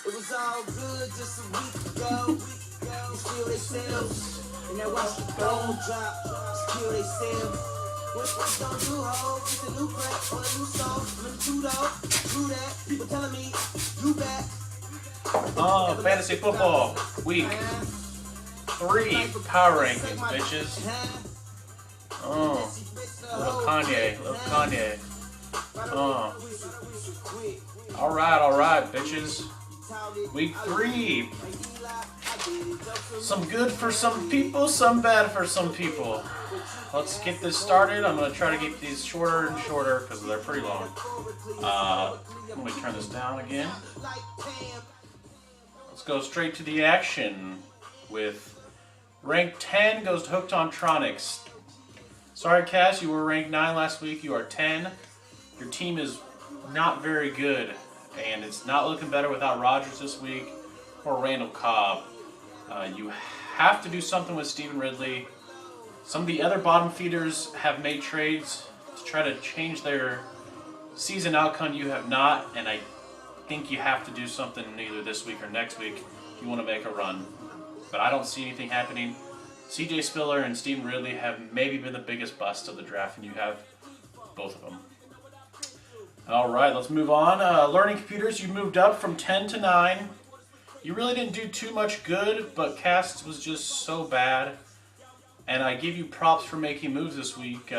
It was all good just a week ago. You feel they sales, and that watch the bone drop. Just kill they sales. What you gonna do, ho? It's a new crack or a new soul. Remember true though, true that. People telling me you back. Oh, fantasy football week 3 power rankings, bitches. Oh, little Kanye. Oh. All right, bitches. Week 3. Some good for some people, some bad for some people. Let's get this started. I'm going to try to keep these shorter and shorter because they're pretty long. Let me turn this down again. Let's go straight to the action with rank 10 goes to Hooked on Tronics. Sorry, Cass, you were ranked 9 last week. You are 10. Your team is not very good, and it's not looking better without Rodgers this week or Randall Cobb. You have to do something with Stephen Ridley. Some of the other bottom feeders have made trades to try to change their season outcome. You have not, and I think you have to do something either this week or next week if you want to make a run. But I don't see anything happening. CJ Spiller and Stephen Ridley have maybe been the biggest bust of the draft, and you have both of them. All right, let's move on. Learning computers, you moved up from 10 to 9. You really didn't do too much good, but Casts was just so bad. And I give you props for making moves this week.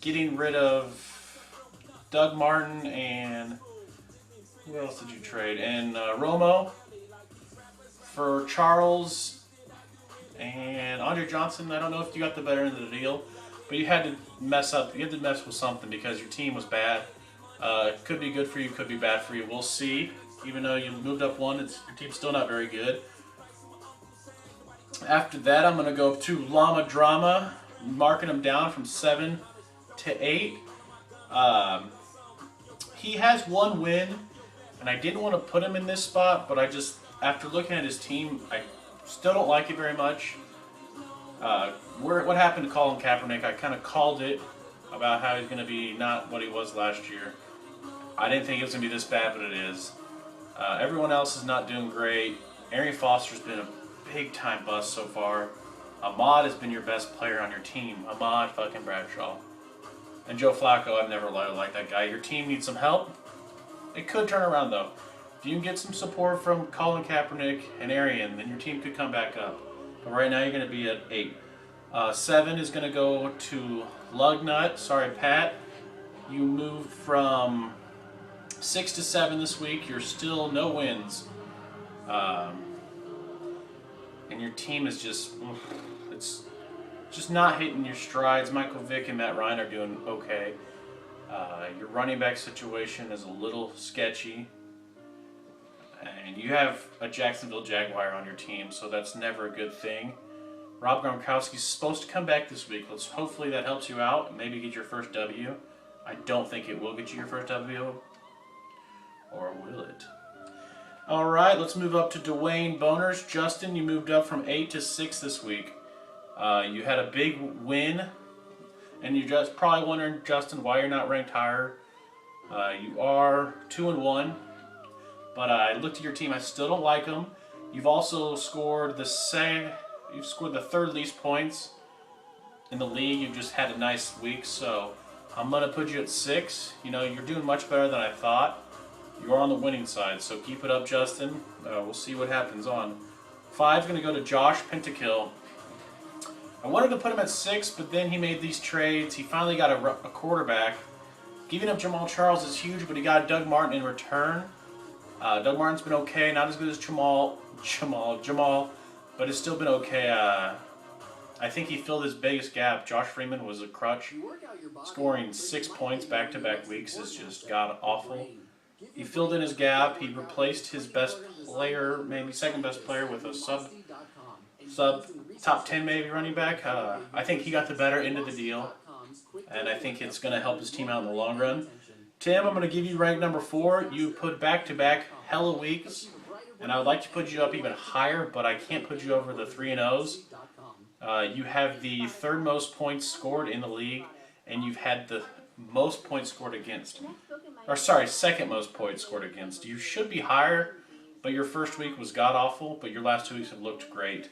Getting rid of Doug Martin and who else did you trade? And Romo for Charles and Andre Johnson. I don't know if you got the better end of the deal, but you had to mess up. You had to mess with something because your team was bad. It could be good for you, could be bad for you. We'll see. Even though you moved up one, your team's still not very good. After that, I'm going to go to Llama Drama, marking him down from 7 to 8. He has one win, and I didn't want to put him in this spot, but after looking at his team, I still don't like it very much. What happened to Colin Kaepernick, I kind of called it about how he's going to be not what he was last year. I didn't think it was going to be this bad, but it is. Everyone else is not doing great. Arian Foster's been a big-time bust so far. Ahmad has been your best player on your team. Ahmad fucking Bradshaw. And Joe Flacco, I've never liked that guy. Your team needs some help. It could turn around, though. If you can get some support from Colin Kaepernick and Arian, then your team could come back up. But right now, you're going to be at 8. 7 is going to go to Lugnut. Sorry, Pat. You moved from 6 to 7 this week. You're still no wins. And your team is it's just not hitting your strides. Michael Vick and Matt Ryan are doing okay. Your running back situation is a little sketchy. And you have a Jacksonville Jaguar on your team, so that's never a good thing. Rob Gronkowski's supposed to come back this week. Hopefully that helps you out and maybe get your first W. I don't think it will get you your first W. Or will it? All right, let's move up to Dwayne Boners. Justin, you moved up from 8 to 6 this week. You had a big win, and you're just probably wondering, Justin, why you're not ranked higher. You are 2-1, but I looked at your team. I still don't like them. You've also scored the third least points in the league. You've just had a nice week, so I'm gonna put you at 6. You're doing much better than I thought. You're on the winning side, so keep it up, Justin. We'll see what happens on. 5's going to go to Josh Pentakill. I wanted to put him at 6, but then he made these trades. He finally got a quarterback. Giving up Jamal Charles is huge, but he got Doug Martin in return. Doug Martin's been okay, not as good as Jamal, but it's still been okay. I think he filled his biggest gap. Josh Freeman was a crutch. Scoring 6 points back-to-back weeks is just god-awful. He filled in his gap. He replaced his best player, maybe second best player, with a sub top 10 maybe running back. I think he got the better end of the deal, and I think it's going to help his team out in the long run. Tim, I'm going to give you rank number 4. You put back-to-back hella weeks, and I would like to put you up even higher, but I can't put you over the 3-0s. You have the third most points scored in the league, and you've had the most points scored against. or sorry, second most points scored against. You should be higher, but your first week was god awful. But your last 2 weeks have looked great.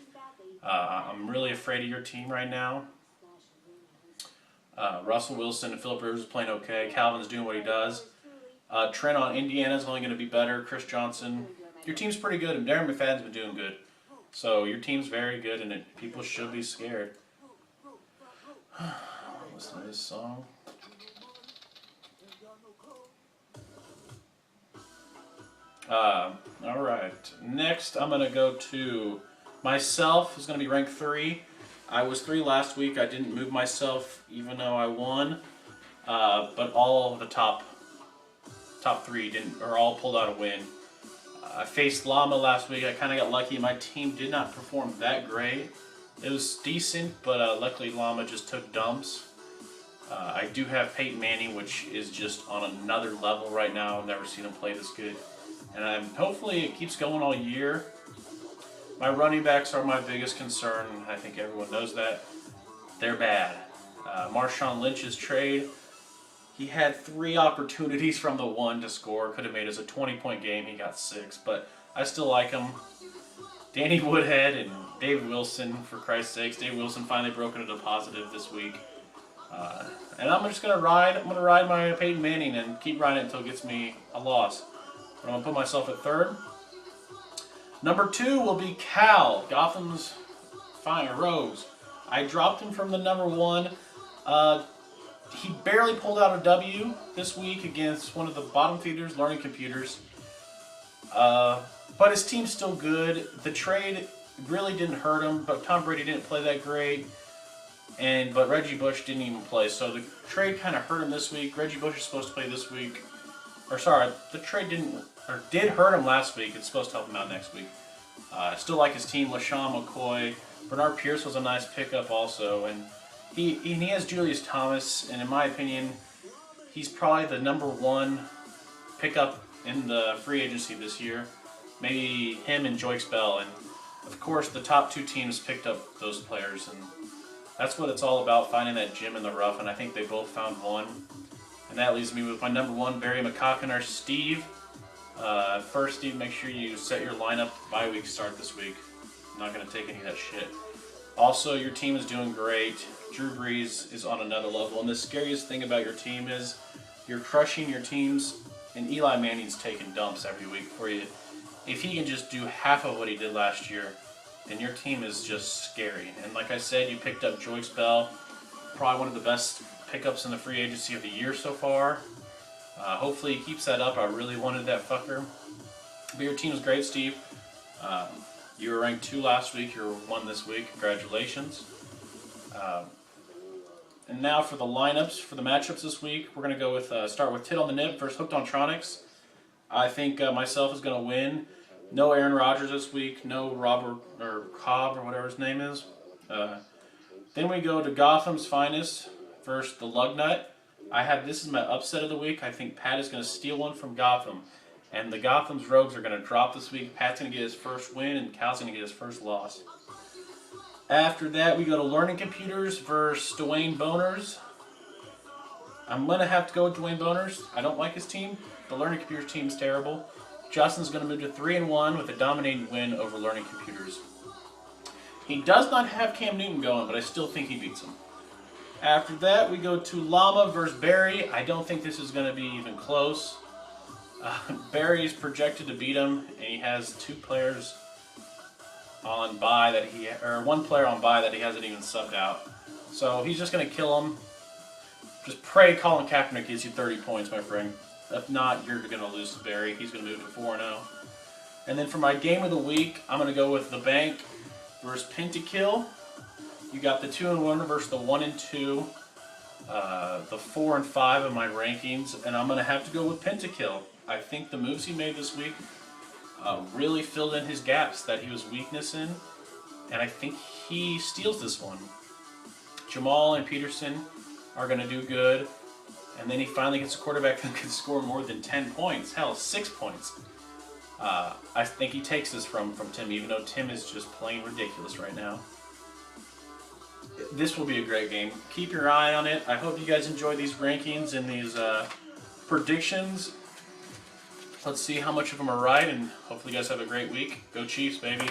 I'm really afraid of your team right now. Russell Wilson and Phillip Rivers is playing okay. Calvin's doing what he does. Trent on Indiana is only going to be better. Chris Johnson. Your team's pretty good, and Darren McFadden's been doing good. So your team's very good, and people should be scared. Listen to this song. Alright. Next, I'm going to go to myself. Is going to be ranked 3. I was 3 last week. I didn't move myself, even though I won. But all of the top 3 are all pulled out a win. I faced Llama last week. I kind of got lucky. My team did not perform that great. It was decent, but luckily Llama just took dumps. I do have Peyton Manning, which is just on another level right now. I've never seen him play this good. And hopefully it keeps going all year. My running backs are my biggest concern. I think everyone knows that. They're bad. Marshawn Lynch's trade, he had 3 opportunities from the 1 to score. Could have made us a 20-point game. He got 6, but I still like him. Danny Woodhead and Dave Wilson, for Christ's sakes. Dave Wilson finally broke into positive this week. And I'm just going to ride. I'm going to ride my Peyton Manning and keep riding it until it gets me a loss. But I'm going to put myself at 3rd. Number 2 will be Cal, Gotham's Fire Rose. I dropped him from the number 1. He barely pulled out a W this week against one of the bottom feeders, Learning Computers. But his team's still good. The trade really didn't hurt him, but Tom Brady didn't play that great. But Reggie Bush didn't even play, so the trade kind of hurt him this week. Reggie Bush is supposed to play this week. Or sorry, the trade did hurt him last week. It's supposed to help him out next week. I still like his team. LaShawn McCoy. Bernard Pierce was a nice pickup also. And he has Julius Thomas, and in my opinion, he's probably the number 1 pickup in the free agency this year. Maybe him and Joyce Bell. And of course, the top 2 teams picked up those players. And that's what it's all about, finding that gem in the rough. And I think they both found one. And that leaves me with my number 1, Barry McCockiner, Steve. First, Steve, make sure you set your lineup bye week start this week. I'm not going to take any of that shit. Also, your team is doing great. Drew Brees is on another level. And the scariest thing about your team is you're crushing your teams, and Eli Manning's taking dumps every week for you. If he can just do half of what he did last year, then your team is just scary. And like I said, you picked up Joyce Bell, probably one of the best pickups in the free agency of the year so far. Hopefully he keeps that up. I really wanted that fucker. But your team is great, Steve. You were ranked 2 last week. You're 1 this week. Congratulations. And now for the lineups, for the matchups this week, we're going to go with start with Tit on the Nip versus Hooked on Tronics. I think myself is going to win. No Aaron Rodgers this week. No Robert or Cobb or whatever his name is. Then we go to Gotham's Finest versus the Lugnut. I have this is my upset of the week. I think Pat is going to steal one from Gotham. And the Gotham's Rogues are going to drop this week. Pat's going to get his first win, and Cal's going to get his first loss. After that, we go to Learning Computers versus Dwayne Boners. I'm going to have to go with Dwayne Boners. I don't like his team. The Learning Computers team is terrible. Justin's going to move to 3-1 with a dominating win over Learning Computers. He does not have Cam Newton going, but I still think he beats him. After that, we go to Llama versus Barry. I don't think this is going to be even close. Barry's projected to beat him, and he has 2 players on bye that or 1 player on bye that he hasn't even subbed out. So he's just going to kill him. Just pray Colin Kaepernick gives you 30 points, my friend. If not, you're going to lose to Barry. He's going to move to 4-0. And then for my game of the week, I'm going to go with the Bank versus Pentakill. You got the 2-1 versus the 1-2, the 4 and 5 of my rankings, and I'm going to have to go with Pentakill. I think the moves he made this week really filled in his gaps that he was weakness in, and I think he steals this one. Jamal and Peterson are going to do good, and then he finally gets a quarterback that can score more than 10 points. Hell, 6 points. I think he takes this from Tim, even though Tim is just plain ridiculous right now. This will be a great game. Keep your eye on it. I hope you guys enjoy these rankings and these predictions. Let's see how much of them are right, and hopefully you guys have a great week. Go Chiefs, baby.